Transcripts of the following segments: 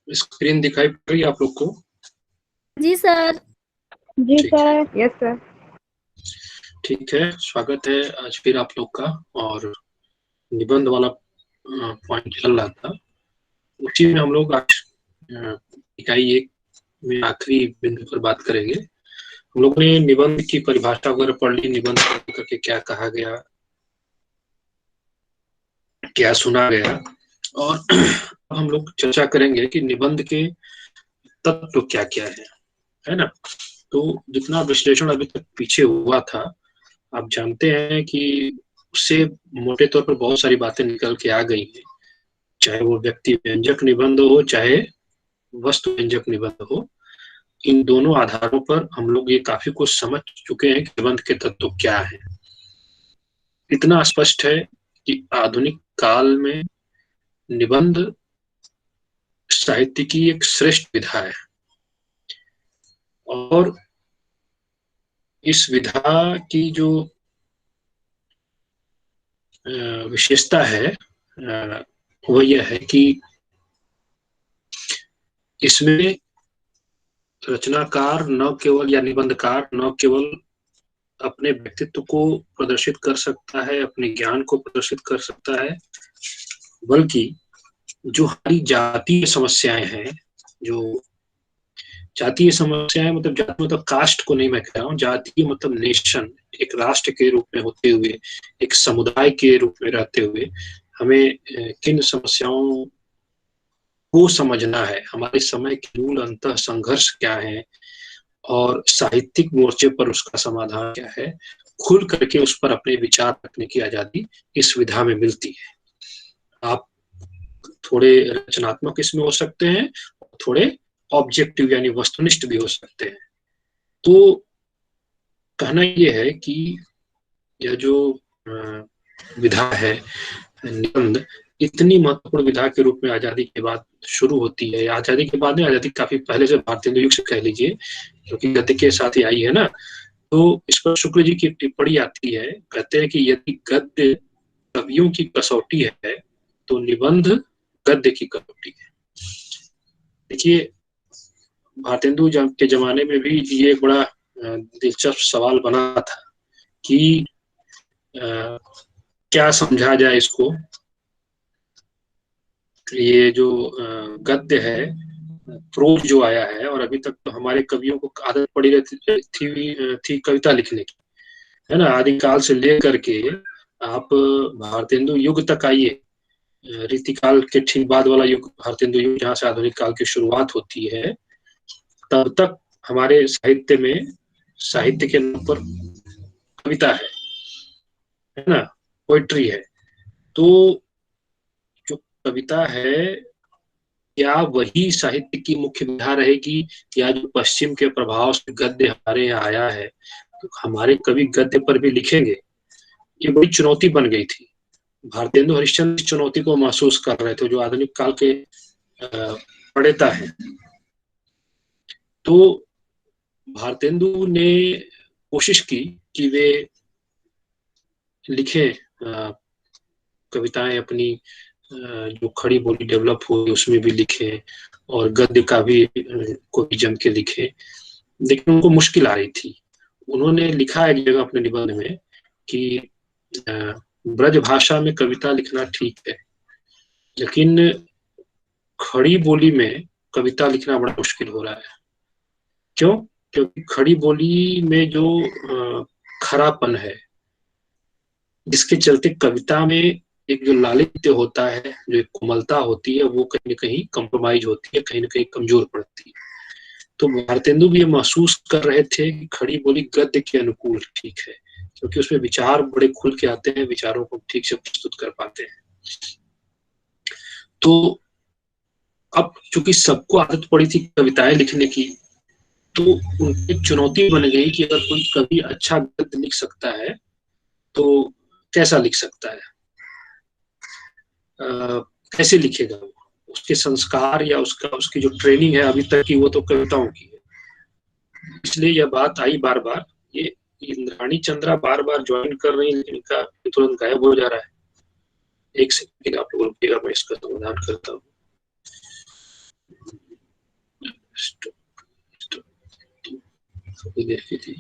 Screen दिखाई पड़ रही है आप लोग को? जी सर। जी ठीक है, सर। Yes sir. ठीक है। स्वागत है आज फिर आप लोग का। और निबंध वाला पॉइंट चल रहा था, उसी में हम लोग आज इकाई 1 में आखिरी बिंदु पर बात करेंगे। हम लोग ने निबंध की परिभाषा वगैरह पढ़ ली, निबंध करके क्या कहा गया, क्या सुना गया, और अब हम लोग चर्चा करेंगे कि निबंध के तत्व क्या क्या है ना। तो जितना विश्लेषण अभी तक पीछे हुआ था, आप जानते हैं कि उससे मोटे तौर पर बहुत सारी बातें निकल के आ गई हैं, चाहे वो व्यक्ति व्यंजक निबंध हो, चाहे वस्तु व्यंजक निबंध हो। इन दोनों आधारों पर हम लोग ये काफी कुछ समझ चुके हैं कि निबंध के तत्व क्या है। इतना स्पष्ट है कि आधुनिक काल में निबंध साहित्य की एक श्रेष्ठ विधा है, और इस विधा की जो विशेषता है वो यह है कि इसमें रचनाकार न केवल या निबंधकार न केवल अपने व्यक्तित्व को प्रदर्शित कर सकता है, अपने ज्ञान को प्रदर्शित कर सकता है, बल्कि जो हमारी जातीय समस्याएं हैं, जो जातीय समस्याएं मतलब जाति मतलब कास्ट को नहीं मैं कह रहा हूँ, जातीय मतलब नेशन, एक राष्ट्र के रूप में होते हुए, एक समुदाय के रूप में रहते हुए हमें किन समस्याओं को समझना है, हमारे समय के मूल अंतः संघर्ष क्या है, और साहित्यिक मोर्चे पर उसका समाधान क्या है, खुल करके उस पर अपने विचार रखने की आजादी इस विधा में मिलती है। आप थोड़े रचनात्मक इसमें हो सकते हैं, थोड़े ऑब्जेक्टिव यानी वस्तुनिष्ठ भी हो सकते हैं। तो कहना यह है कि यह जो विधा है निबंध, इतनी महत्वपूर्ण विधा के रूप में आजादी के बाद शुरू होती है। आजादी के बाद नहीं, आजादी काफी पहले से, भारतीय युग से कह लीजिए, क्योंकि गद्य के साथ ही आई है ना। तो इस पर शुक्ल जी की टिप्पणी आती है, कहते हैं कि यदि गद्य कवियों की कसौटी है तो निबंध गद्य की कसौटी है। देखिए, भारतेंदु के जमाने में भी ये एक बड़ा दिलचस्प सवाल बना था कि क्या समझा जाए इसको। ये जो गद्य है, प्रोज जो आया है, और अभी तक तो हमारे कवियों को आदत पड़ी रहती थी कविता लिखने की, है ना। आदिकाल से लेकर के आप भारतेंदु युग तक आइए, रीतिकाल के ठीक बाद वाला युग भारतेंदु युग, जहाँ से आधुनिक काल की शुरुआत होती है, तब तक हमारे साहित्य में, साहित्य के नाम पर कविता है ना, पोइट्री है। तो जो कविता है, क्या वही साहित्य की मुख्य विधा रहेगी, या जो पश्चिम के प्रभाव से गद्य हमारे यहाँ आया है, तो हमारे कवि गद्य पर भी लिखेंगे? ये बड़ी चुनौती बन गई थी। भारतेंदु हरिश्चंद्र इस चुनौती को महसूस कर रहे थे, जो आधुनिक काल के प्रणेता है। तो भारतेंदु ने कोशिश की कि वे लिखे कविताएं अपनी, जो खड़ी बोली डेवलप हुई उसमें भी लिखे, और गद्य का भी को भी जम के लिखे, लेकिन उनको मुश्किल आ रही थी। उन्होंने लिखा एक जगह अपने निबंध में कि ब्रज भाषा में कविता लिखना ठीक है, लेकिन खड़ी बोली में कविता लिखना बड़ा मुश्किल हो रहा है। क्यों? क्योंकि खड़ी बोली में जो खरापन है, जिसके चलते कविता में एक जो लालित्य होता है, जो एक कोमलता होती है, वो कहीं न कहीं कंप्रोमाइज होती है, कहीं न कहीं कमजोर पड़ती है। तो भारतेंदु भी ये महसूस कर रहे थे कि खड़ी बोली गद्य के अनुकूल ठीक है, क्योंकि उसमें विचार बड़े खुल के आते हैं, विचारों को ठीक से प्रस्तुत कर पाते हैं। तो अब चूंकि सबको आदत पड़ी थी कविताएं लिखने की, तो उनकी चुनौती बन गई कि अगर कोई कवि अच्छा गद्य लिख सकता है तो कैसा लिख सकता है, कैसे लिखेगा वो, उसके संस्कार या उसकी जो ट्रेनिंग है अभी तक की, वो तो कविताओं की है। इसलिए यह बात आई बार बार। ये इंद्राणी चंद्रा बार बार ज्वाइन कर रही है, लेकिन इनका तुरंत गायब हो जा रहा है। एक सेकंड आप लोग रुकिएगा, मैं इसका समाधान करता हूँ। देखी थी।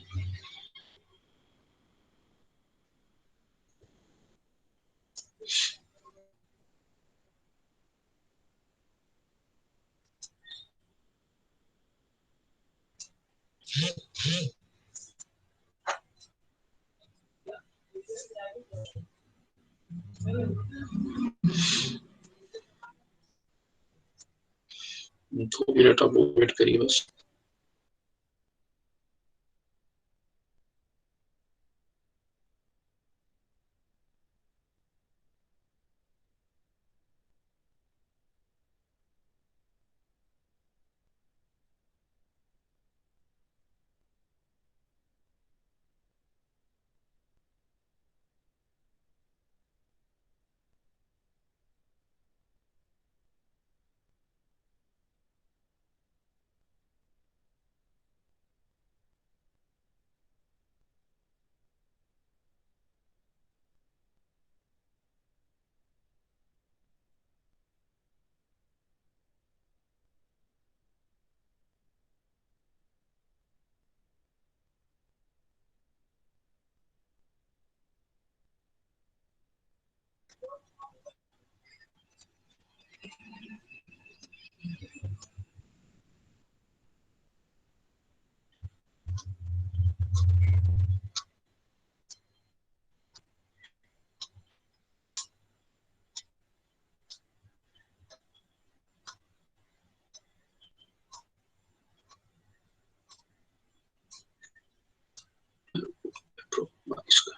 दो मिनट आप वेट करिए बस। इसका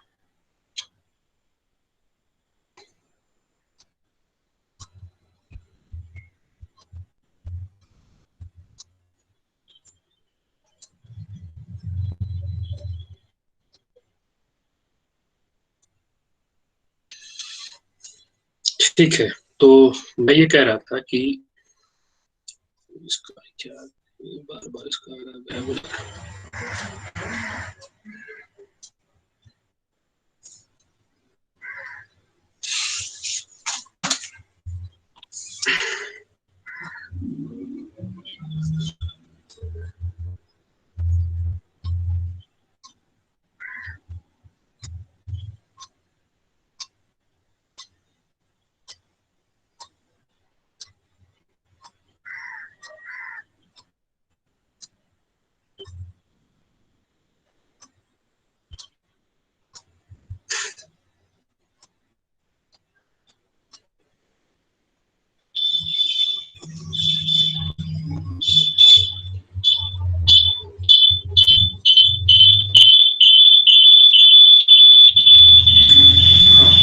ठीक है। तो मैं ये कह रहा था कि इसका क्या, बार बार इसका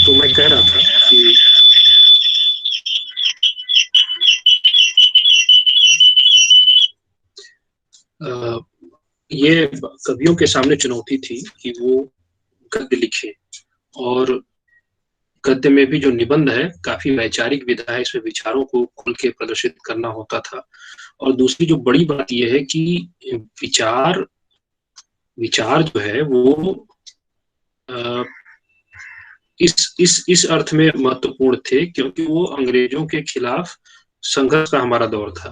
तो मैं कह रहा था कि ये कवियों के सामने चुनौती थी कि वो गद्य लिखे, और गद्य में भी जो निबंध है काफी वैचारिक विधा है, इसमें विचारों को खुल के प्रदर्शित करना होता था। और दूसरी जो बड़ी बात यह है कि विचार विचार जो है वो इस अर्थ में महत्वपूर्ण थे क्योंकि वो अंग्रेजों के खिलाफ संघर्ष का हमारा दौर था,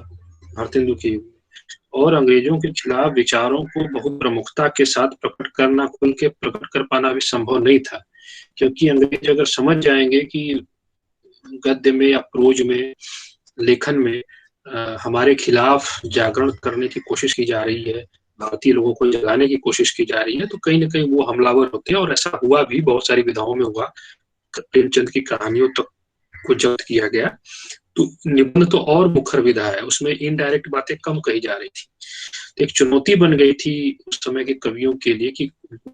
भारतेंदु के युग, और अंग्रेजों के खिलाफ विचारों को बहुत प्रमुखता के साथ प्रकट करना, खुल के प्रकट कर पाना भी संभव नहीं था, क्योंकि अंग्रेज अगर समझ जाएंगे कि गद्य में या प्रोज में, लेखन में हमारे खिलाफ जागरण करने की कोशिश की जा रही है, भारतीय लोगों को जगाने की कोशिश की जा रही है, तो कहीं ना कहीं वो हमलावर होते हैं। और ऐसा हुआ भी, बहुत सारी विधाओं में हुआ। प्रेमचंद की कहानियों तक को जब्त किया गया। तो निबंध तो और मुखर विधा है, उसमें इनडायरेक्ट बातें कम कही जा रही थी। तो एक चुनौती बन गई थी उस समय के कवियों के लिए कि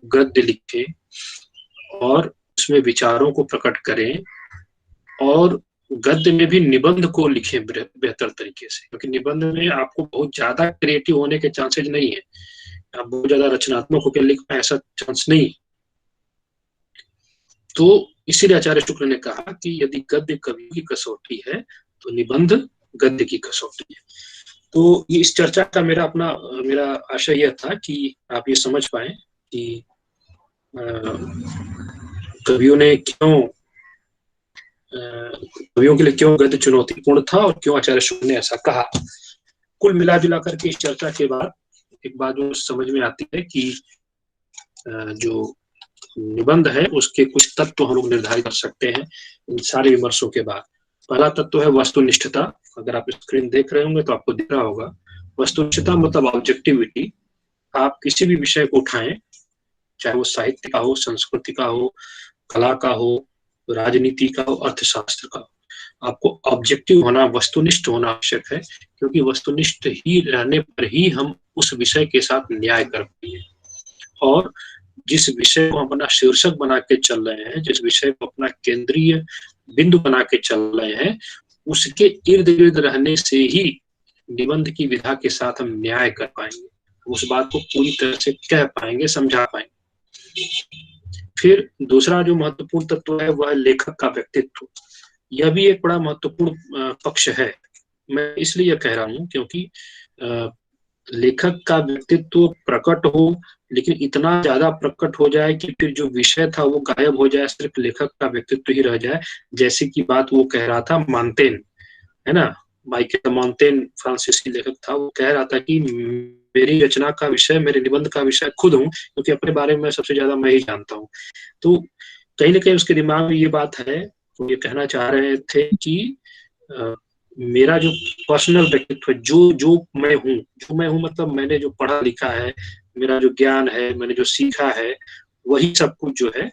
गद्य लिखें और उसमें विचारों को प्रकट करें, और गद्य में भी निबंध को लिखें बेहतर तरीके से, क्योंकि निबंध में आपको बहुत ज्यादा क्रिएटिव होने के चांसेज नहीं है, आप बहुत ज्यादा रचनात्मक होकर लिख पाए ऐसा चांस नहीं। तो इसीलिए आचार्य शुक्ल ने कहा कि यदि गद्य कवि की कसौटी है तो निबंध गद्य की कसौटी है। तो ये इस चर्चा का मेरा आशय यह था कि आप ये समझ पाए कि कवियों ने क्यों कवियों के लिए क्यों गद्य चुनौतीपूर्ण था और क्यों आचार्य शुक्ल ने ऐसा कहा। कुल मिला जुला करके इस चर्चा के बाद एक बात जो समझ में आती है कि जो निबंध है उसके कुछ तत्व हम लोग निर्धारित कर सकते हैं इन सारे विमर्शों के बाद। पहला तत्व है वस्तुनिष्ठता। अगर आप स्क्रीन देख रहे होंगे तो आपको दिख रहा होगा। वस्तुनिष्ठता मतलब ऑब्जेक्टिविटी। आप किसी भी विषय को उठाएं, चाहे वो साहित्य का हो, संस्कृति का हो, कला का हो, राजनीति का हो, अर्थशास्त्र का हो, आपको ऑब्जेक्टिव होना, वस्तुनिष्ठ होना आवश्यक है, क्योंकि वस्तुनिष्ठ ही रहने पर ही हम उस विषय के साथ न्याय कर पाएंगे। और जिस विषय को हम अपना शीर्षक बना के चल रहे हैं, जिस विषय को अपना केंद्रीय बिंदु बना के चल रहे हैं, उसके इर्द गिर्द रहने से ही निबंध की विधा के साथ हम न्याय कर पाएंगे, उस बात को पूरी तरह से कह पाएंगे, समझा पाएंगे। फिर दूसरा जो महत्वपूर्ण तत्व है वह लेखक का व्यक्तित्व। यह भी एक बड़ा महत्वपूर्ण पक्ष है। मैं इसलिए यह कह रहा हूं क्योंकि लेखक का व्यक्तित्व प्रकट हो, लेकिन इतना ज्यादा प्रकट हो जाए कि फिर जो विषय था वो गायब हो जाए, सिर्फ लेखक का व्यक्तित्व ही रह जाए। जैसे की बात वो कह रहा था मॉन्टेन, है ना, माइकल मॉन्टेन फ्रांसीसी लेखक था। वो कह रहा था कि मेरी रचना का विषय, मेरे निबंध का विषय खुद हूँ, क्योंकि अपने बारे में सबसे ज्यादा मैं ही जानता हूँ। तो कहीं ना कहीं उसके दिमाग में ये बात है, वो ये कहना चाह रहे थे कि मेरा जो पर्सनल व्यक्तित्व है, जो मैं हूँ मतलब मैंने जो पढ़ा लिखा है, मेरा जो ज्ञान है, मैंने जो सीखा है, वही सब कुछ जो है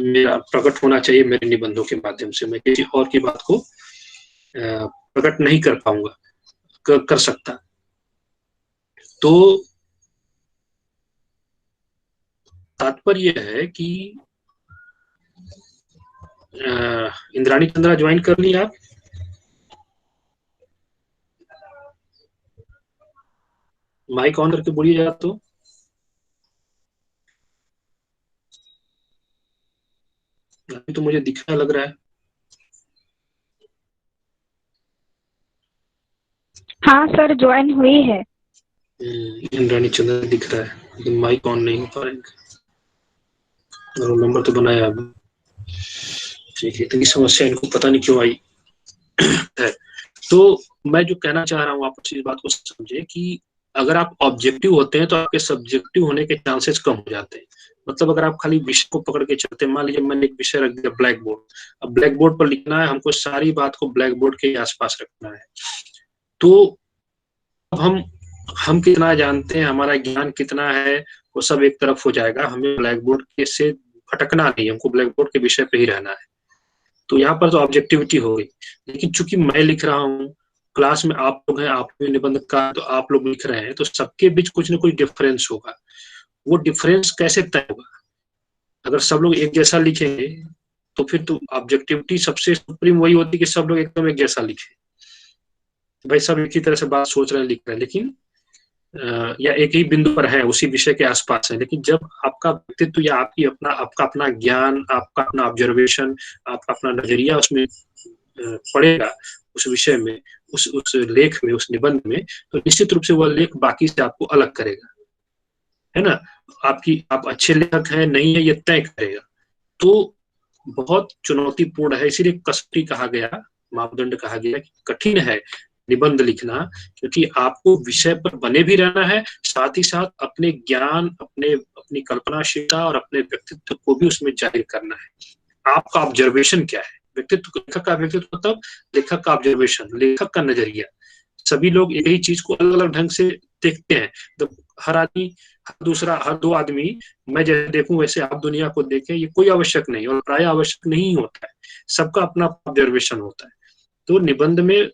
मेरा प्रकट होना चाहिए मेरे निबंधों के माध्यम से। मैं किसी और की बात को प्रकट नहीं कर पाऊंगा, कर सकता। तो तात्पर्य है कि इंद्राणी चंद्रा ज्वाइन कर ली आप? माइक ऑन करके बोलिए जरा। तो अभी तो मुझे दिखने लग रहा है। हाँ सर, ज्वाइन हुई है। इंद्राणी चंद्रा दिख रहा है, लेकिन माइक ऑन नहीं हो पा रहा है। रोल नंबर तो बनाया अभी, ठीक है। इतनी समस्या इनको पता नहीं क्यों आई है। तो मैं जो कहना चाह रहा हूँ, आप इस बात को समझे कि अगर आप ऑब्जेक्टिव होते हैं तो आपके सब्जेक्टिव होने के चांसेस कम हो जाते हैं। मतलब अगर आप खाली विषय को पकड़ के चलते हैं, मान लीजिए मैंने एक विषय रख दिया ब्लैक बोर्ड, अब ब्लैक बोर्ड पर लिखना है हमको, सारी बात को ब्लैक बोर्ड के आसपास रखना है, तो अब हम कितना जानते हैं, हमारा ज्ञान कितना है, वो सब एक तरफ हो जाएगा। हमें ब्लैक बोर्ड के से भटकना नहीं, हमको ब्लैक बोर्ड के विषय पे ही रहना है। तो यहाँ पर तो ऑब्जेक्टिविटी हो गई। लेकिन चूंकि मैं लिख रहा हूँ, क्लास में आप लोग हैं, आप निबंध का तो आप लोग लिख रहे हैं, तो सबके बीच कुछ ना कुछ डिफरेंस होगा। वो डिफरेंस कैसे तय होगा? अगर सब लोग एक जैसा लिखेंगे तो फिर तो ऑब्जेक्टिविटी सबसे सुप्रीम वही होती है कि सब लोग एकदम एक जैसा लिखे, भाई सब एक ही तरह से बात सोच रहे हैं, लिख रहे हैं, लेकिन या एक ही बिंदु पर है, उसी विषय के आसपास है। लेकिन जब आपका व्यक्तित्व या आपका अपना ज्ञान, आपका अपना ऑब्जर्वेशन, आपका अपना नजरिया उसमें पड़ेगा, उस विषय में, उस लेख में, उस निबंध में, तो निश्चित रूप से वह लेख बाकी से आपको अलग करेगा, है ना। आप अच्छे लेखक हैं नहीं है ये तय करेगा। तो बहुत चुनौतीपूर्ण है, इसीलिए कसौटी कहा गया, मापदंड कहा गया कि कठिन है निबंध लिखना, क्योंकि आपको विषय पर बने भी रहना है, साथ ही साथ अपने ज्ञान, अपनी कल्पनाशीलता और अपने व्यक्तित्व को भी उसमें जाहिर करना है। आपका ऑब्जर्वेशन क्या है? व्यक्तित्व, लेखक का व्यक्तित्व मतलब लेखक का ऑब्जर्वेशन, लेखक का नजरिया। सभी लोग एक ही चीज को अलग अलग ढंग से देखते हैं। तो हर आदमी, हर दो आदमी मैं जैसे देखूं वैसे आप दुनिया को देखें, ये कोई आवश्यक नहीं, और प्राय आवश्यक नहीं होता है। सबका अपना ऑब्जर्वेशन होता है। तो निबंध में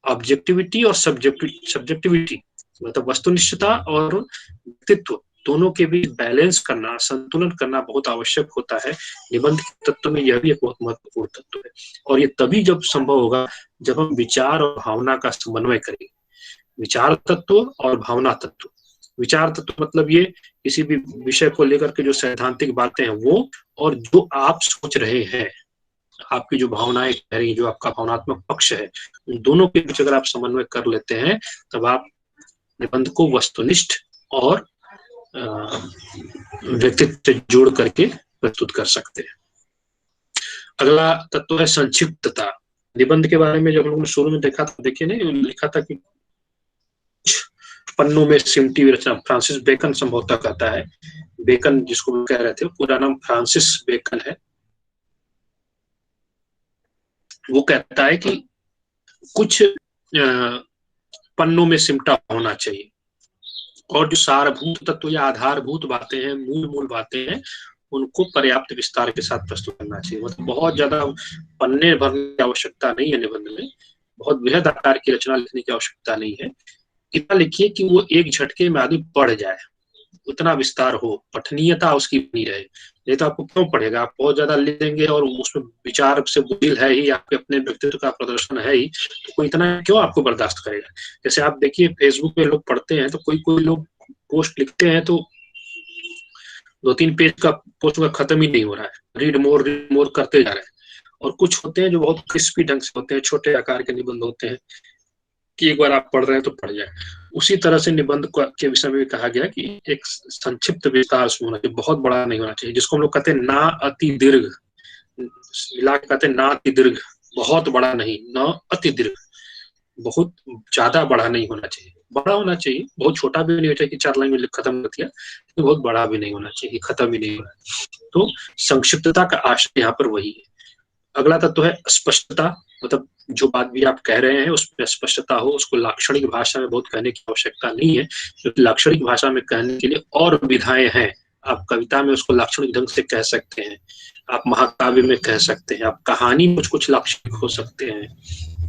ऑब्जेक्टिविटी और सब्जेक्टिविटी मतलब वस्तुनिष्ठता और व्यक्तित्व दोनों के बीच बैलेंस करना, संतुलन करना बहुत आवश्यक होता है। निबंध के तत्व में यह भी एक बहुत महत्वपूर्ण तत्व है, और ये तभी जब संभव होगा जब हम विचार और भावना का समन्वय करेंगे। विचार तत्व और भावना तत्व। विचार तत्व मतलब ये किसी भी विषय को लेकर के जो सैद्धांतिक बातें हैं वो, और जो आप सोच रहे हैं, आपकी जो भावनाएं कह रही, जो आपका भावनात्मक पक्ष है, उन दोनों के बीच अगर आप समन्वय कर लेते हैं, तब आप निबंध को वस्तुनिष्ठ और व्यक्तित्व से जोड़ करके प्रस्तुत कर सकते हैं। अगला तत्व है संक्षिप्तता। निबंध के बारे में जब हम लोगों ने शुरू में देखा था, देखिए नहीं लिखा था कि पन्नों में सिमटी हुई रचना, फ्रांसिस बेकन संभवतः कहता है, बेकन जिसको कह रहे थे, पूरा नाम फ्रांसिस बेकन है। वो कहता है कि कुछ पन्नों में सिमटा होना चाहिए, और जो सारभूत तत्व या आधारभूत बातें हैं, मूल बातें हैं, उनको पर्याप्त विस्तार के साथ प्रस्तुत करना चाहिए। मतलब बहुत ज्यादा पन्ने भरने की आवश्यकता नहीं है निबंध में, बहुत बृहद आकार की रचना लिखने की आवश्यकता नहीं है। इतना लिखिए कि वो एक झटके में आदमी पढ़ जाए, उतना विस्तार हो, पठनीयता उसकी बनी रहे। नहीं तो आपको क्यों पढ़ेगा, आप बहुत ज्यादा लिख देंगे और उसमें विचार से बुद्धिल है ही, आपके अपने व्यक्तित्व का प्रदर्शन है ही, तो कोई इतना क्यों आपको बर्दाश्त करेगा। जैसे आप देखिए फेसबुक पे लोग पढ़ते हैं, तो कोई कोई लोग पोस्ट लिखते हैं तो 2-3 पेज का पोस्ट का खत्म ही नहीं हो रहा है, रीड मोर करते जा रहे हैं। और कुछ होते हैं जो बहुत क्रिस्पी ढंग से होते हैं, छोटे आकार के निबंध होते हैं कि एक बार आप पढ़ रहे हैं तो पढ़ जाए। उसी तरह से निबंध के विषय में भी कहा गया कि एक संक्षिप्त विस्तार होना चाहिए, बहुत बड़ा नहीं होना चाहिए, जिसको हम लोग कहते हैं ना अति दीर्घ, मिला के कहते हैं ना अति दीर्घ, बहुत बड़ा नहीं, न अति दीर्घ, बहुत ज्यादा बड़ा नहीं होना चाहिए, बड़ा होना चाहिए, बहुत छोटा भी नहीं होना चाहिए कि 4 लाइन में खत्म कर दिया, तो बहुत बड़ा भी नहीं होना चाहिए, खत्म ही नहीं होना। तो संक्षिप्तता का आशय यहाँ पर वही है। अगला तत्व है स्पष्टता, मतलब जो बात भी आप कह रहे हैं उसमें स्पष्टता हो, उसको लाक्षणिक भाषा में बहुत कहने की आवश्यकता नहीं है, क्योंकि लाक्षणिक भाषा में कहने के लिए और विधाएं हैं। आप कविता में उसको लाक्षणिक ढंग से कह सकते हैं, आप महाकाव्य में कह सकते हैं, आप कहानी में कुछ लाक्षणिक हो सकते हैं,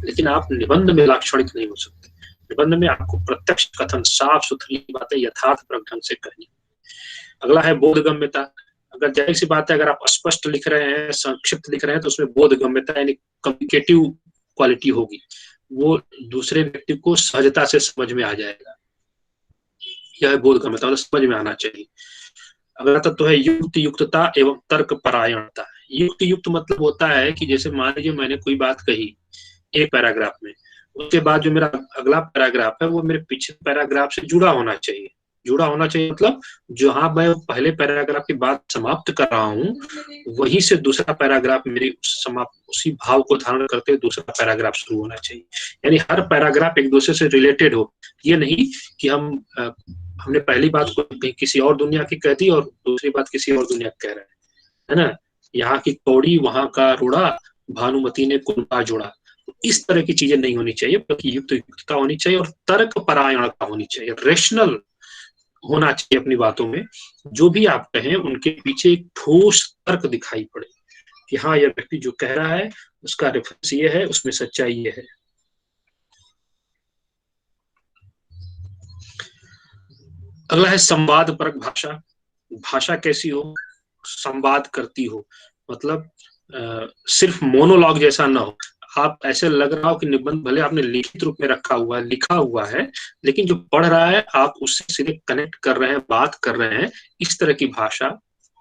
लेकिन आप निबंध में लाक्षणिक नहीं हो सकते। निबंध में आपको प्रत्यक्ष कथन, साफ सुथरी बातें यथार्थपरक ढंग से कहनी। अगला है बोधगम्यता। अगर जाहिर सी बात है, अगर आप स्पष्ट लिख रहे हैं, संक्षिप्त लिख रहे हैं, तो उसमें बोधगम्यता यानी कम्युनिकेटिव क्वालिटी होगी, वो दूसरे व्यक्ति को सहजता से समझ में आ जाएगा। यह बोधगम्यता, मतलब समझ में आना चाहिए। अगला तत्व तो है युक्त युक्तता एवं तर्क परायणता। युक्त युक्त मतलब होता है कि जैसे मान लीजिए मैंने कोई बात कही एक पैराग्राफ में, उसके बाद जो मेरा अगला पैराग्राफ है वो मेरे पिछले पैराग्राफ से जुड़ा होना चाहिए। जुड़ा होना चाहिए मतलब जहां मैं पहले पैराग्राफ की बात समाप्त कर रहा हूँ, वहीं से दूसरा पैराग्राफ मेरी उसी भाव को धारण करते दूसरा पैराग्राफ शुरू होना चाहिए। यानी हर पैराग्राफ एक दूसरे से रिलेटेड हो। ये नहीं कि हमने पहली बात को किसी और दुनिया की कह दी और दूसरी बात किसी और दुनिया की कह रहे हैं, है ना। यहाँ की कौड़ी वहां का रोड़ा, भानुमति ने कुंडा जोड़ा, इस तरह की चीजें नहीं होनी चाहिए, बल्कि युक्त युक्तता होनी चाहिए और तर्क परायणता होनी चाहिए, रेशनल होना चाहिए अपनी बातों में। जो भी आप कहें उनके पीछे एक ठोस तर्क दिखाई पड़े कि हाँ यह व्यक्ति जो कह रहा है उसका रेफरेंस ये है, उसमें सच्चाई ये है। अगला है संवाद परक भाषा। भाषा कैसी हो, संवाद करती हो, मतलब सिर्फ मोनोलॉग जैसा ना हो। आप ऐसे लग रहा हो कि निबंध भले आपने लिखित रूप में रखा हुआ है, लिखा हुआ है, लेकिन जो पढ़ रहा है आप उससे सीधे कनेक्ट कर रहे हैं, बात कर रहे हैं, इस तरह की भाषा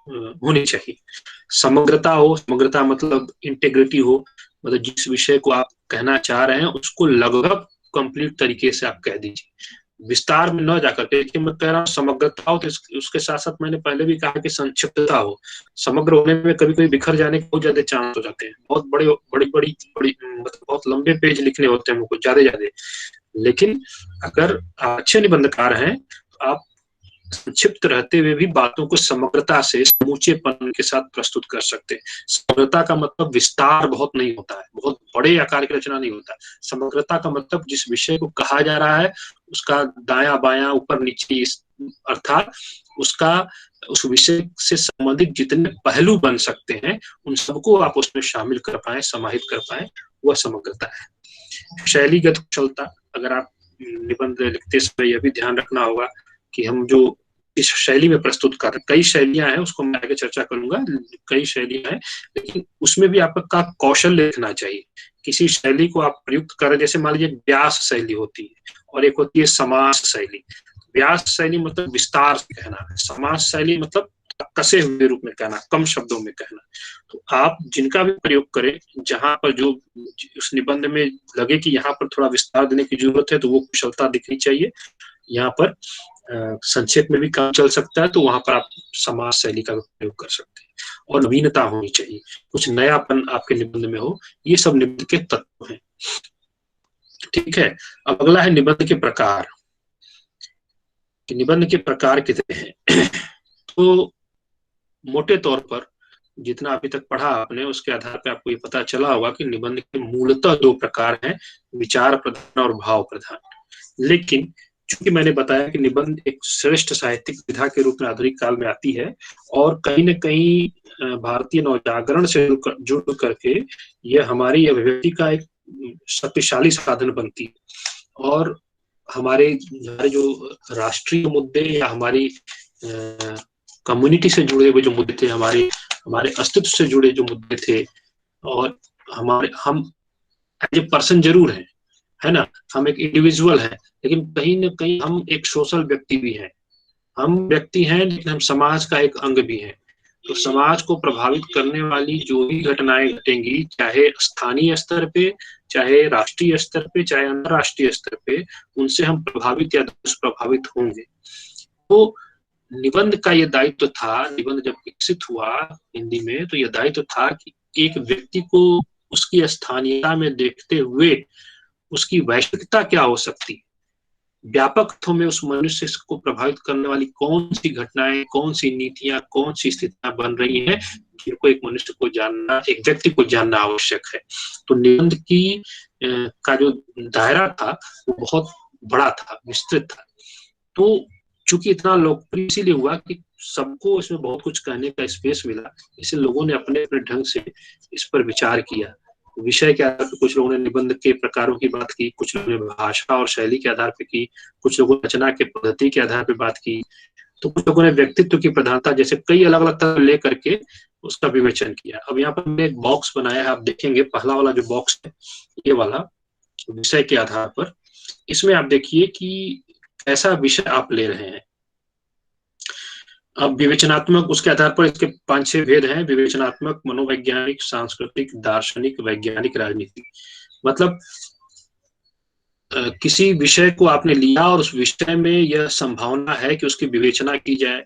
होनी चाहिए। समग्रता हो, समग्रता मतलब इंटेग्रिटी हो, मतलब जिस विषय को आप कहना चाह रहे हैं उसको लगभग कंप्लीट तरीके से आप कह दीजिए, विस्तार में न जाकर के। लेकिन मैं कह रहा हूँ समग्रता हो, तो उसके साथ साथ मैंने पहले भी कहा कि संक्षिप्तता हो। समग्र होने में कभी कभी बिखर जाने के बहुत ज्यादा चांस हो जाते हैं, बहुत बड़ी मतलब बहुत लंबे पेज लिखने होते हैं हमको, ज्यादा। लेकिन अगर अच्छे निबंधकार हैं तो आप संक्षिप्त रहते हुए भी बातों को समग्रता से, समूचेपन के साथ प्रस्तुत कर सकते हैं। समग्रता का मतलब विस्तार बहुत नहीं होता है, बहुत बड़े आकार की रचना नहीं होता। समग्रता का मतलब जिस विषय को कहा जा रहा है उसका दायां बायां ऊपर नीचे, अर्थात उसका उस विषय से संबंधित जितने पहलू बन सकते हैं उन सबको आप उसमें शामिल कर पाए, समाहित कर पाए, वह समग्रता है। शैलीगत कुशलता, अगर आप निबंध लिखते समय यह भी ध्यान रखना होगा कि हम जो इस शैली में प्रस्तुत कर रहे हैं, कई शैलियां हैं, उसको मैं आगे चर्चा करूंगा, कई शैलियां हैं, लेकिन उसमें भी आपका कौशल देखना चाहिए। किसी शैली को आप प्रयुक्त करें, जैसे मान लीजिए व्यास शैली होती है और एक होती है समास शैली। व्यास शैली मतलब विस्तार से कहना, समास शैली मतलब कसे हुए रूप में कहना, कम शब्दों में कहना। तो आप जिनका भी प्रयोग करें, जहां पर जो उस निबंध में लगे कि यहाँ पर थोड़ा विस्तार देने की जरूरत है, तो वो कुशलता दिखनी चाहिए। यहाँ पर संक्षेप में भी काम चल सकता है, तो वहां पर आप समास शैली का प्रयोग कर सकते हैं। और नवीनता होनी चाहिए, कुछ नयापन आपके निबंध में हो, ये सब निबंध के तत्व हैं। ठीक है। अब अगला है निबंध के प्रकार। कि निबंध के प्रकार कितने हैं। तो मोटे तौर पर जितना अभी तक पढ़ा आपने उसके आधार पर आपको ये पता चला होगा कि निबंध के मूलतः दो प्रकार हैं, विचार प्रधान और भाव प्रधान। लेकिन चूंकि मैंने बताया कि निबंध एक श्रेष्ठ साहित्यिक विधा के रूप में आधुनिक काल में आती है और कहीं न कहीं भारतीय नवजागरण से जुड़ करके यह हमारी अभिव्यक्ति का एक शक्तिशाली साधन बनती है और हमारे जो राष्ट्रीय मुद्दे या हमारी कम्युनिटी से जुड़े हुए जो मुद्दे थे, हमारे अस्तित्व से जुड़े जो मुद्दे थे, और हम एज ए पर्सन जरूर हैं, है ना, हम एक इंडिविजुअल हैं, लेकिन कहीं न कहीं हम एक सोशल व्यक्ति भी हैं। हम व्यक्ति हैं लेकिन हम समाज का एक अंग भी हैं। तो समाज को प्रभावित करने वाली जो भी घटनाएं घटेंगी, चाहे स्थानीय स्तर पे, चाहे राष्ट्रीय स्तर पे, चाहे अंतर्राष्ट्रीय स्तर पे, उनसे हम प्रभावित या दुष्प्रभावित होंगे। तो निबंध का ये दायित्व था, निबंध जब विकसित हुआ हिंदी में, तो यह दायित्व था कि एक व्यक्ति को उसकी स्थानीयता में देखते हुए उसकी वैश्विकता क्या हो सकती, व्यापक अर्थों में उस मनुष्य को प्रभावित करने वाली कौन सी घटनाएं, कौन सी नीतियां, कौन सी स्थितियां बन रही हैं, जिनको एक मनुष्य को जानना, एक व्यक्ति को जानना आवश्यक है। तो निबंध की का जो दायरा था वो बहुत बड़ा था, विस्तृत था। तो चूंकि इतना लोकप्रिय इसीलिए हुआ कि सबको इसमें बहुत कुछ कहने का स्पेस मिला, इसलिए लोगों ने अपने अपने ढंग से इस पर विचार किया। विषय के आधार पर कुछ लोगों ने निबंध के प्रकारों की बात की, कुछ लोगों ने भाषा और शैली के आधार पर की, कुछ लोगों ने रचना के पद्धति के आधार पर बात की, तो कुछ लोगों ने व्यक्तित्व की प्रधानता जैसे कई अलग अलग तरह लेकर के उसका विवेचन किया। अब यहाँ पर मैंने एक बॉक्स बनाया है, आप देखेंगे पहला वाला जो बॉक्स है ये वाला विषय के आधार पर, इसमें आप देखिए कि ऐसा विषय आप ले रहे हैं। अब विवेचनात्मक, उसके आधार पर इसके 5-6 भेद हैं, विवेचनात्मक, मनोवैज्ञानिक, सांस्कृतिक, दार्शनिक, वैज्ञानिक, राजनीतिक। मतलब किसी विषय को आपने लिया और उस विषय में यह संभावना है कि उसकी विवेचना की जाए,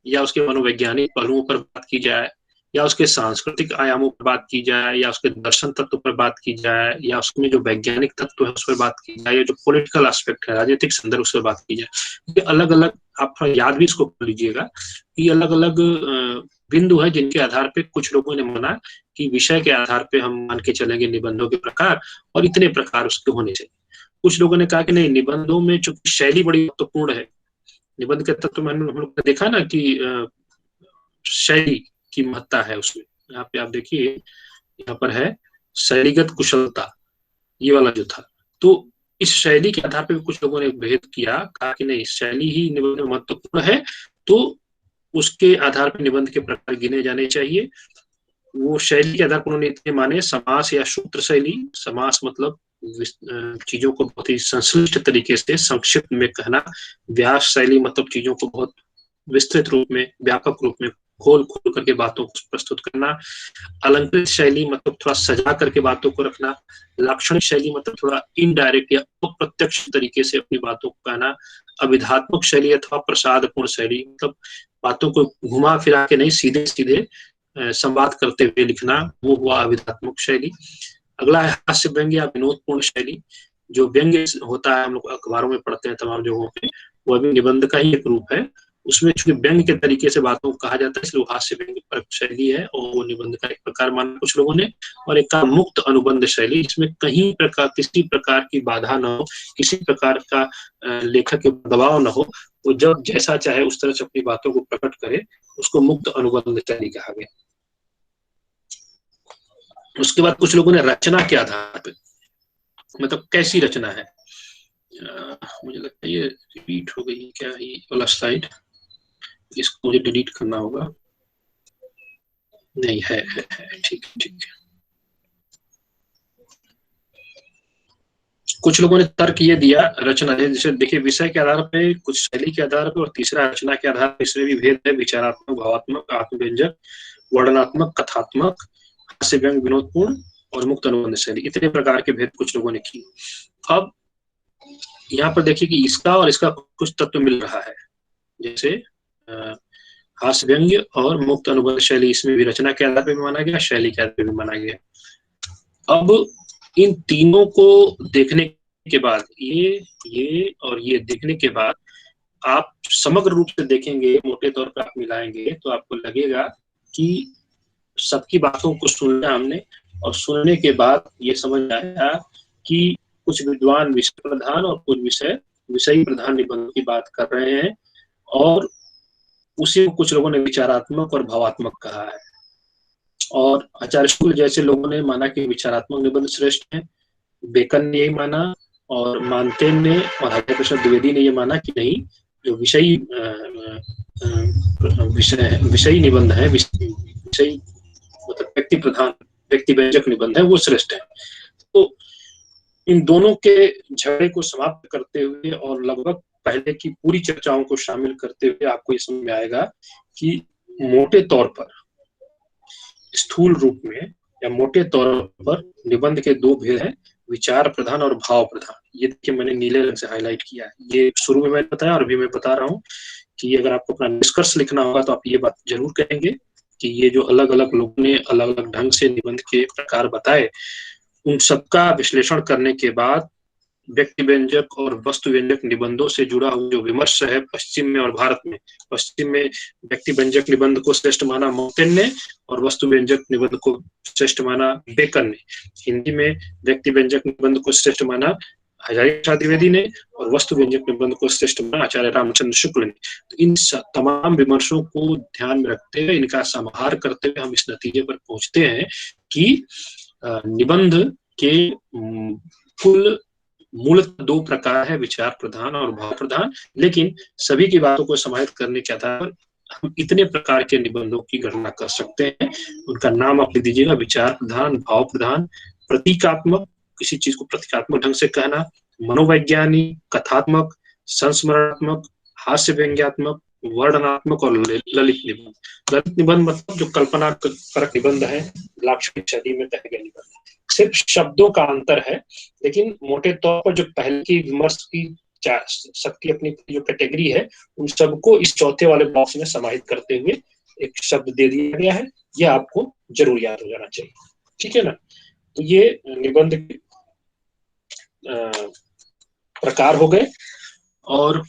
या उसके मनोवैज्ञानिक पहलुओं पर बात की जाए, या उसके सांस्कृतिक आयामों पर बात की जाए, या उसके दर्शन तत्व पर बात की जाए, या उसमें जो वैज्ञानिक तत्व है उस पर बात की जाए, या जो पॉलिटिकल एस्पेक्ट है, राजनीतिक संदर्भ उस पर बात की जाए। ये अलग अलग, आप याद भी इसको कर लीजिएगा, ये अलग अलग बिंदु है जिनके आधार पे कुछ लोगों ने माना कि विषय के आधार पे हम मान के चलेंगे निबंधों के प्रकार और इतने प्रकार उसके होने चाहिए। कुछ लोगों ने कहा कि नहीं, निबंधों में चूंकि शैली बड़ी महत्वपूर्ण है, निबंध के तत्व में हम लोग ने देखा ना कि शैली की महत्ता है उसमें। यहाँ पे आप देखिए, यहाँ पर है शैलीगत कुशलता, ये वाला जो था। तो इस शैली के आधार पर भी कुछ लोगों ने भेद किया, कहा कि नहीं, शैली ही निबंध में महत्वपूर्ण है, तो उसके आधार पर निबंध के प्रकार गिने जाने चाहिए। वो शैली के आधार पर उन्होंने इतने माने, समास या सूत्र शैली, समास मतलब चीजों को बहुत ही संश्लिष्ट तरीके से संक्षिप्त में कहना, व्यास शैली मतलब चीजों को बहुत विस्तृत रूप में, व्यापक रूप में खोल करके बातों को प्रस्तुत करना, अलंकृत शैली मतलब थोड़ा सजा करके बातों को रखना, लाक्षणिक शैली मतलब थोड़ा इनडायरेक्ट या अप्रत्यक्ष तरीके से अपनी बातों को कहना, अभिधात्मक शैली अथवा प्रसादपूर्ण शैली मतलब बातों को घुमा फिरा के नहीं, सीधे सीधे संवाद करते हुए लिखना, वो हुआ अभिधात्मक शैली। अगला है हास्य व्यंग्य या विनोदपूर्ण शैली। जो व्यंग्य होता है हम लोग अखबारों में पढ़ते हैं तमाम जगहों पे, वो भी निबंध का ही एक रूप है। उसमें चूंकि व्यंग्य के तरीके से बातों को कहा जाता है, इसलिए हास्य व्यंग्य पर शैली है और वो निबंध का एक प्रकार माना कुछ लोगों ने। और एक का मुक्त अनुबंध शैली, इसमें कहीं प्रकार, किसी प्रकार की बाधा न हो, किसी प्रकार का लेखक के दबाव न हो, वो जब जैसा चाहे उस तरह से अपनी बातों को प्रकट करे, उसको मुक्त अनुबंध शैली कहा गया। उसके बाद कुछ लोगों ने रचना के आधार पर, मतलब कैसी रचना है, मुझे लगता है ये रिपीट हो गई क्या, ये वाला स्लाइड, इसको मुझे डिलीट करना होगा, नहीं है, ठीक है। कुछ लोगों ने तर्क ये दिया रचना, जैसे देखिए विषय के आधार पे, कुछ शैली के आधार पे, और तीसरा रचना के आधार पे, इसमें भी भेद है, विचारात्मक, भावात्मक, आत्मव्यंजक, वर्णनात्मक, कथात्मक, हास्य व्यंग्य, विनोदपूर्ण और मुक्त अनुबंध शैली, इतने प्रकार के भेद कुछ लोगों ने किए। अब यहाँ पर देखिए कि इसका और इसका कुछ तत्व मिल रहा है, जैसे हास्य व्यंग्य और मुक्त अनुबंध शैली, इसमें भी रचना के आधार पर भी माना गया, शैली के आधार पर भी माना गया। अब इन तीनों को देखने के बाद, ये और ये देखने के बाद आप समग्र रूप से देखेंगे, मोटे तौर पर आप मिलाएंगे तो आपको लगेगा कि सबकी बातों को सुना हमने, और सुनने के बाद ये समझ आया कि कुछ विद्वान विषय प्रधान और कुछ विषय प्रधान निबंध की बात कर रहे हैं, और उसी को कुछ लोगों ने विचारात्मक और भावात्मक कहा है। और आचार्य शुक्ल जैसे लोगों ने माना कि विचारात्मक निबंध श्रेष्ठ है, बेकन ने यही माना, और मानतेन ने और हरिहर प्रसाद द्विवेदी ने ये माना कि नहीं, जो विषयी निबंध है, विषयी मतलब व्यक्ति प्रधान, व्यक्ति व्यंजक निबंध है, वो श्रेष्ठ है। तो इन दोनों के झगड़े को समाप्त करते हुए और लगभग पहले की पूरी चर्चाओं को शामिल करते हुए आपको ये समझ में आएगा कि मोटे तौर पर, स्थूल रूप में या मोटे तौर पर निबंध के दो भेद हैं, विचार प्रधान और भाव प्रधान। ये देखिए मैंने नीले रंग से हाईलाइट किया है, ये शुरू में मैंने बताया और अभी मैं बता रहा हूँ कि अगर आपको अपना निष्कर्ष लिखना होगा तो आप ये बात जरूर कहेंगे कि ये जो अलग अलग लोगों ने अलग अलग ढंग से निबंध के प्रकार बताए, उन सबका विश्लेषण करने के बाद व्यक्ति व्यंजक और वस्तु व्यंजक निबंधों से जुड़ा हुआ जो विमर्श है पश्चिम में और भारत में, पश्चिम में व्यक्ति व्यंजक निबंध को श्रेष्ठ माना माउंटेन ने और वस्तु व्यंजक निबंध को श्रेष्ठ माना बेकन ने, हिंदी में व्यक्ति व्यंजक निबंध को श्रेष्ठ माना हजारी प्रसाद द्विवेदी ने और वस्तु व्यंजक निबंध को श्रेष्ठ माना आचार्य रामचंद्र शुक्ल ने। तो इन तमाम विमर्शों को ध्यान में रखते हुए, इनका समाहार करते हुए हम इस नतीजे पर पहुंचते हैं कि निबंध के कुल मूलतः दो प्रकार है, विचार प्रधान और भाव प्रधान, लेकिन सभी की बातों को समाहित करने के आधार पर हम इतने प्रकार के निबंधों की गणना कर सकते हैं। उनका नाम आप लिख दीजिएगा, विचार प्रधान, भाव प्रधान, प्रतीकात्मक, किसी चीज को प्रतीकात्मक ढंग से कहना, मनोवैज्ञानिक, कथात्मक, संस्मरणात्मक, हास्य व्यंग्यात्मक, वर्णनात्मक और ललित निबंध। ललित निबंध मतलब जो कल्पना परक निबंध है, लाक्षणिक शैली में कहे गए निबंध, सिर्फ शब्दों का अंतर है, लेकिन मोटे तौर पर जो पहले की विमर्श की सबकी अपनी जो कैटेगरी है, उन सबको इस चौथे वाले बॉक्स में समाहित करते हुए एक शब्द दे दिया गया है। यह आपको जरूर याद हो जाना चाहिए, ठीक है ना। तो ये निबंध के प्रकार हो गए। और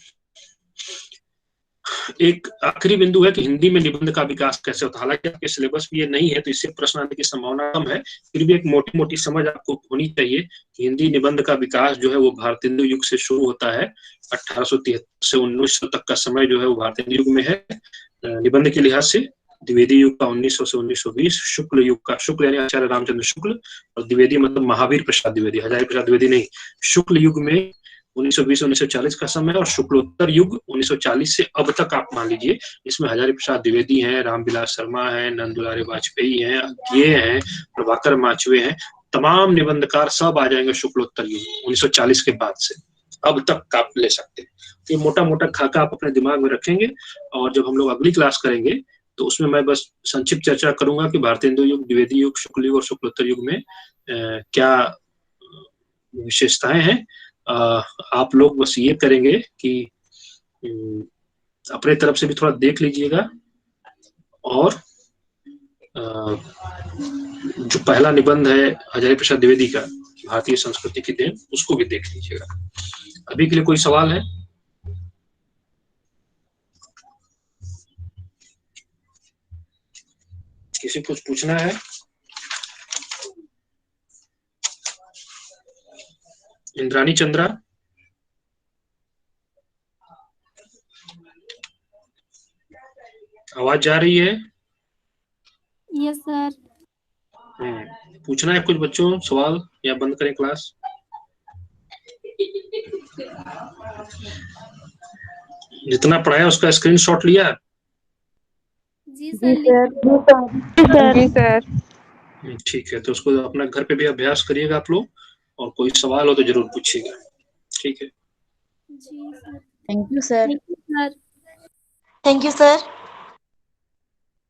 एक आखिरी बिंदु है कि हिंदी में निबंध का विकास कैसे होता है। हालांकि आपके सिलेबस में ये नहीं है तो इससे प्रश्न आने की संभावना कम है, फिर भी एक मोटी मोटी समझ आपको होनी चाहिए कि हिंदी निबंध का विकास जो है वो भारतेंदु युग से शुरू होता है। 1873 से 1900 तक का समय जो है वो भारतेंदु युग में है निबंध के लिहाज से। द्विवेदी युग का 1900 से 1920, शुक्ल युग का, शुक्ल यानी आचार्य रामचंद्र शुक्ल, और द्विवेदी मतलब महावीर प्रसाद द्विवेदी, हजारी प्रसाद द्विवेदी नहीं। शुक्ल युग में 1920-1940 का समय, और शुक्लोत्तर युग 1940 से अब तक आप मान लीजिए, इसमें हजारी प्रसाद द्विवेदी हैं, रामविलास शर्मा हैं, नंद दुलारे वाजपेयी हैं, ये हैं, प्रभाकर माचवे हैं, तमाम निबंधकार सब आ जाएंगे शुक्लोत्तर युग 1940 के बाद से अब तक आप ले सकते हैं। ये मोटा मोटा खाका आप अपने दिमाग में रखेंगे, और जब हम लोग अगली क्लास करेंगे तो उसमें मैं बस संक्षिप्त चर्चा करूंगा कि भारतेंदु युग, द्विवेदी युग, शुक्ल युग और शुक्लोत्तर युग में क्या विशेषताएं हैं। आप लोग बस ये करेंगे कि अपने तरफ से भी थोड़ा देख लीजिएगा, और जो पहला निबंध है हजारी प्रसाद द्विवेदी का, भारतीय संस्कृति की देन, उसको भी देख लीजिएगा। अभी के लिए कोई सवाल है? किसी कुछ पूछना है? इंद्रानी चंद्रा, आवाज जा रही है? Yes sir. पूछना है कुछ बच्चों सवाल, या बंद करें क्लास? जितना पढ़ाया उसका स्क्रीनशॉट लिया? जी सर। जी सर। ठीक है, तो उसको अपना घर पे भी अभ्यास करिएगा आप लोग, और कोई सवाल हो तो जरूर पूछिएगा, ठीक है। जी sir. Thank you sir. Thank you sir. Thank you sir.